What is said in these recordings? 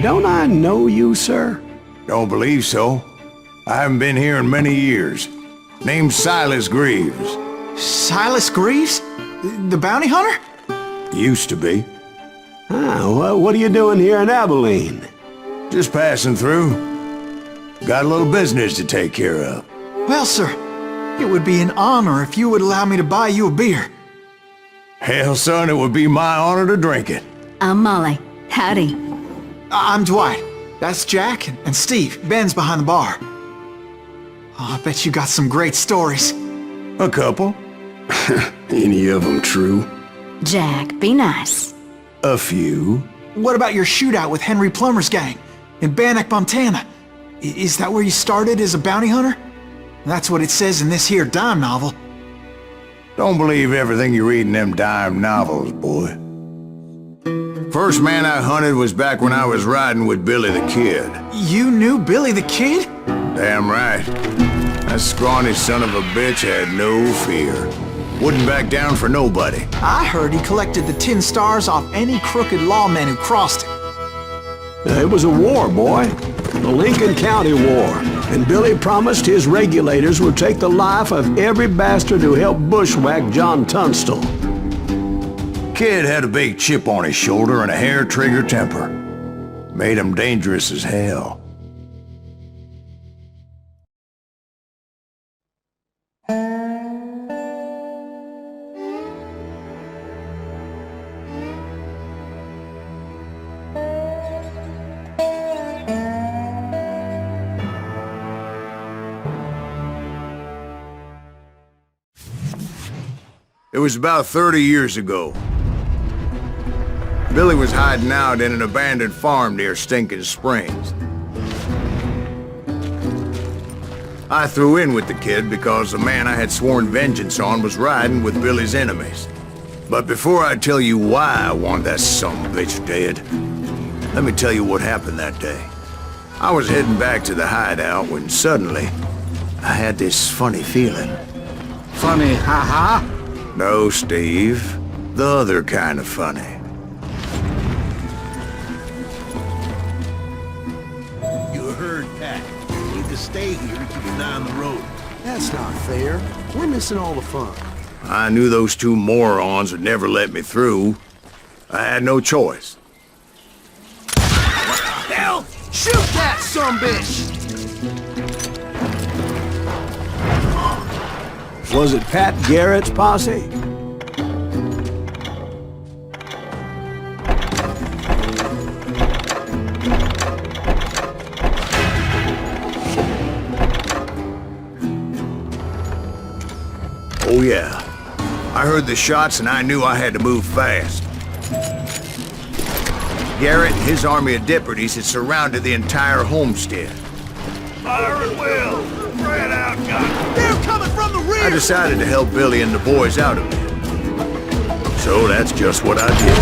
Don't I know you, sir? Don't believe so. I haven't been here in many years. Name's Silas Greaves. Silas Greaves? The bounty hunter? Used to be. Ah, what are you doing here in Abilene? Just passing through. Got a little business to take care of. Well, sir, it would be an honor if you would allow me to buy you a beer. Hell, son, it would be my honor to drink it. I'm Molly. Howdy. I'm Dwight. That's Jack and Steve. Ben's behind the bar. Oh, I bet you got some great stories. A couple. Any of them true? Jack, be nice. A few. What about your shootout with Henry Plummer's gang in Bannock, Montana? Is that where you started as a bounty hunter? That's what it says in this here dime novel. Don't believe everything you read in them dime novels, boy. First man I hunted was back when I was riding with Billy the Kid. You knew Billy the Kid? Damn right. That scrawny son of a bitch had no fear. Wouldn't back down for nobody. I heard he collected the 10 stars off any crooked lawman who crossed him. It was a war, boy. The Lincoln County War. And Billy promised his regulators would take the life of every bastard who helped bushwhack John Tunstall. Kid had a big chip on his shoulder and a hair-trigger temper. Made him dangerous as hell. It was about 30 years ago. Billy was hiding out in an abandoned farm near Stinking Springs. I threw in with the kid because the man I had sworn vengeance on was riding with Billy's enemies. But before I tell you why I want that sumbitch dead, let me tell you what happened that day. I was heading back to the hideout when suddenly I had this funny feeling. Funny, ha-ha? No, Steve. The other kind of funny. You heard Pat. You need to stay here to keep an eye on the road. That's not fair. We're missing all the fun. I knew those two morons would never let me through. I had no choice. Hell! Shoot that sumbitch! Was it Pat Garrett's posse? Oh yeah. I heard the shots and I knew I had to move fast. Garrett and his army of deputies had surrounded the entire homestead. Fire at will! Spread out, gun! They're coming from the rear! I decided to help Billy and the boys out of it. So that's just what I did.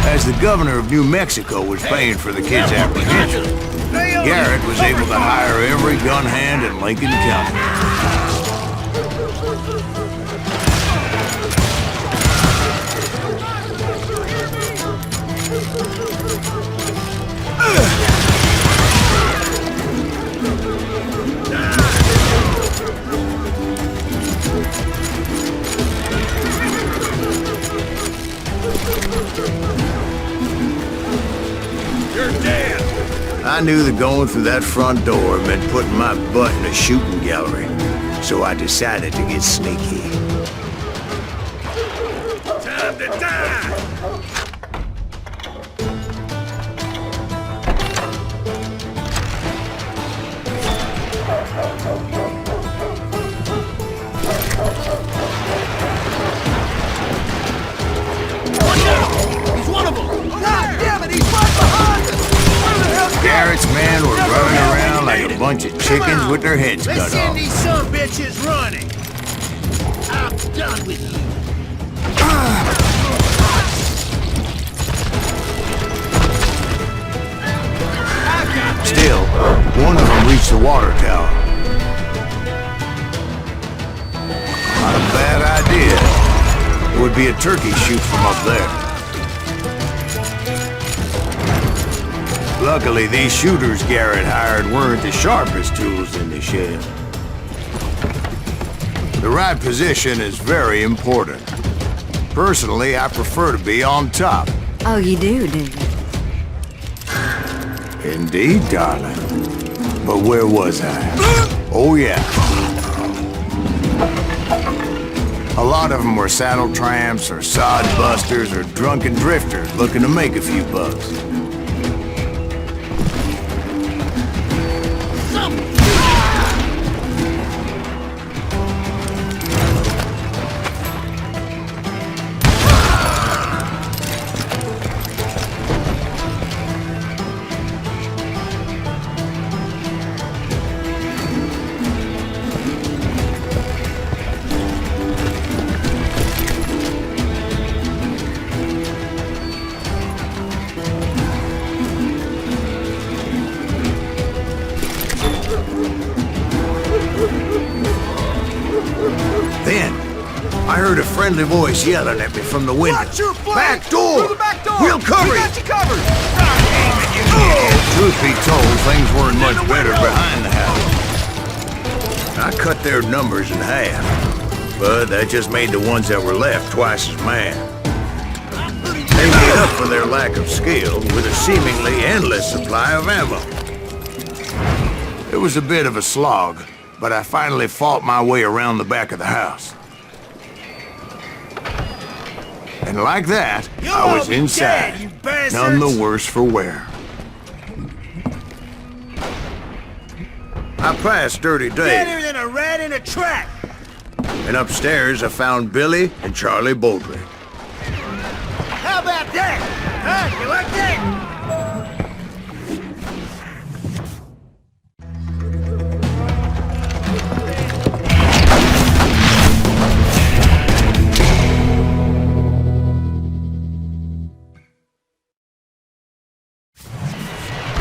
As the governor of New Mexico was paying for the kid's apprehension, Garrett was able to hire every gun hand in Lincoln County. You're dead! I knew that going through that front door meant putting my butt in a shooting gallery, so I decided to get sneaky. Time to die! Watch out! He's one of them! God damn it, he's right behind us! Where the hell's Garrett's men were running around like a bunch of chickens with their heads cut Let's send off. these sumbitches running! I'm done with you! Still, one of them reached the water tower. Not a bad idea. It would be a turkey shoot from up there. Luckily, these shooters Garrett hired weren't the sharpest tools in the shed. The right position is very important. Personally, I prefer to be on top. Oh, you do, do you? Indeed, darling. But where was I? Oh, yeah. A lot of them were saddle tramps or sod busters or drunken drifters looking to make a few bucks. Then, I heard a friendly voice yelling at me from the window. Watch your flank! Back door! Through the back door! We'll cover We you! got you covered! Truth be told, things weren't much better behind the house. I cut their numbers in half, but that just made the ones that were left twice as mad. They made up for their lack of skill with a seemingly endless supply of ammo. It was a bit of a slog, but I finally fought my way around the back of the house. And like that, I was inside, none the worse for wear. I passed dirty days, Better than a rat in a trap! and upstairs I found Billy and Charlie Baldry. How about that? Huh? You like that?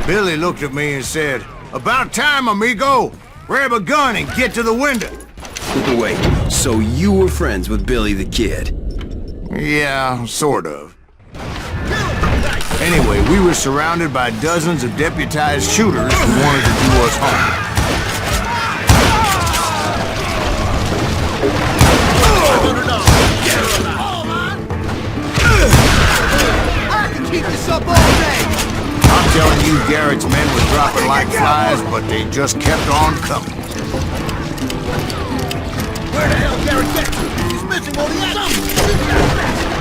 Billy looked at me and said, "About time, amigo! Grab a gun and get to the window!" Wait, so you were friends with Billy the Kid? Yeah, sort of. Anyway, we were surrounded by dozens of deputized shooters who wanted to do us harm. I can keep this up all day! I'm telling you, Garrett's men were dropping like flies, but they just kept on coming. Where the hell Garrett get to? He's missing all the action!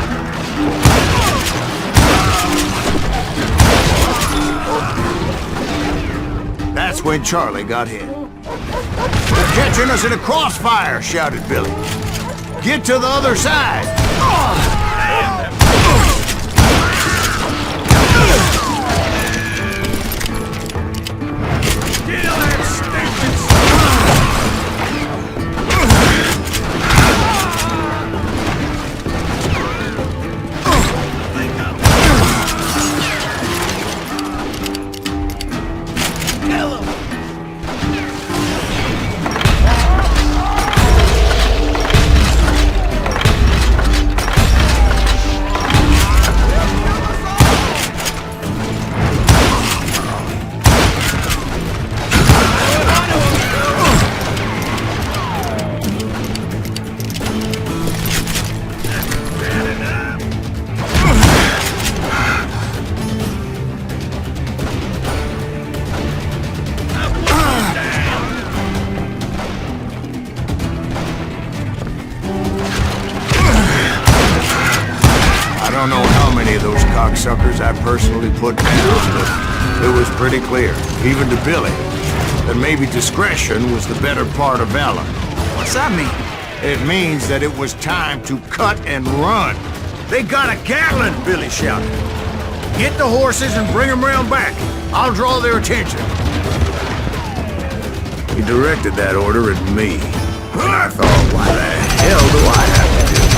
That's when Charlie got hit. "They're catching us in a crossfire!" shouted Billy. "Get to the other side!" I don't know how many of those cocksuckers I personally put down, but it was pretty clear, even to Billy, that maybe discretion was the better part of valor. What's that mean? It means that it was time to cut and run. "They got a Gatling!" Billy shouted. "Get the horses and bring them round back. I'll draw their attention." He directed that order at me. And I thought, why the hell do I have to do it?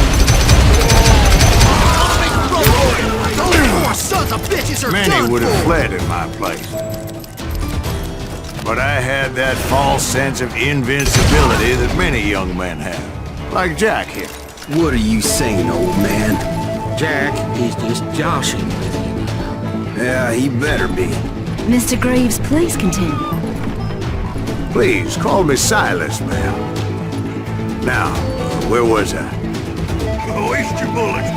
Those four sons of bitches are Many done would have for. fled in my place. But I had that false sense of invincibility that many young men have. Like Jack here. What are you saying, old man? Jack is just joshing with you. Yeah, he better be. Mr. Greaves, please continue. Please, call me Silas, ma'am. Now, where was I? Waste your bullets.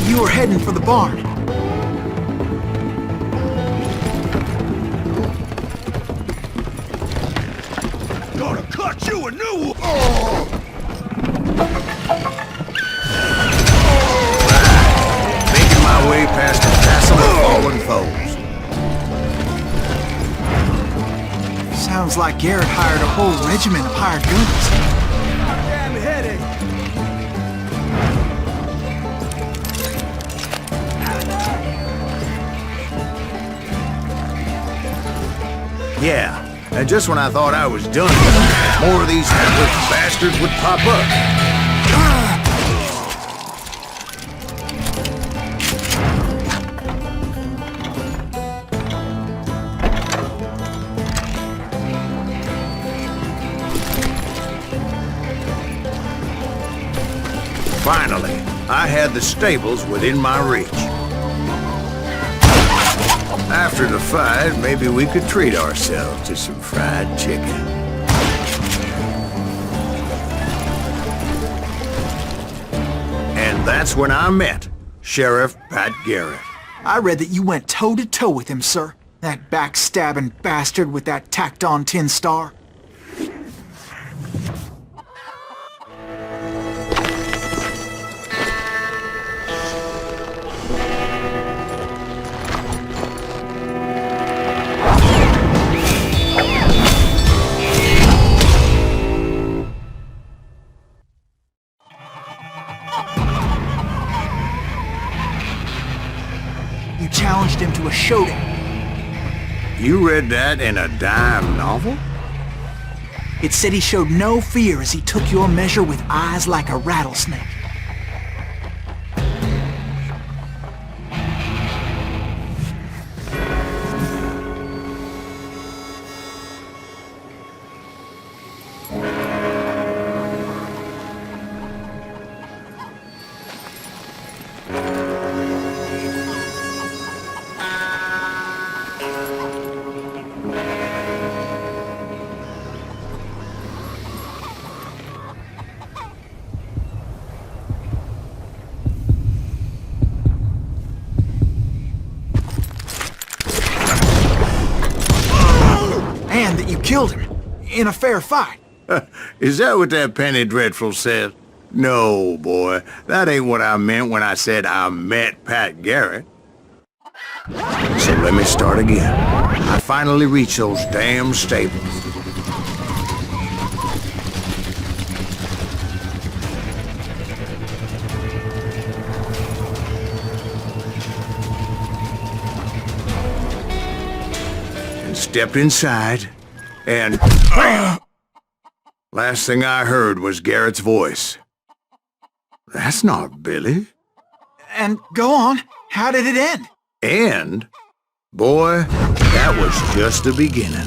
You were heading for the barn. Gonna cut you a new one! Making my way past a castle of fallen foes. Sounds like Garrett hired a whole regiment of hired guns. Damn headache. Yeah, and just when I thought I was done, more of these hapless bastards would pop up. Finally, I had the stables within my reach. After the fight, maybe we could treat ourselves to some fried chicken. And that's when I met Sheriff Pat Garrett. I read that you went toe-to-toe with him, sir. That backstabbing bastard with that tacked-on tin star. You challenged him to a showdown. You read that in a dime novel? It said he showed no fear as he took your measure with eyes like a rattlesnake. And that you killed him in a fair fight. Is that what that penny dreadful said? No, boy. That ain't what I meant when I said I met Pat Garrett. So let me start again. I finally reached those damn stables. And stepped inside, and last thing I heard was Garrett's voice. That's not Billy. And go on, how did it end? And, boy, that was just the beginning.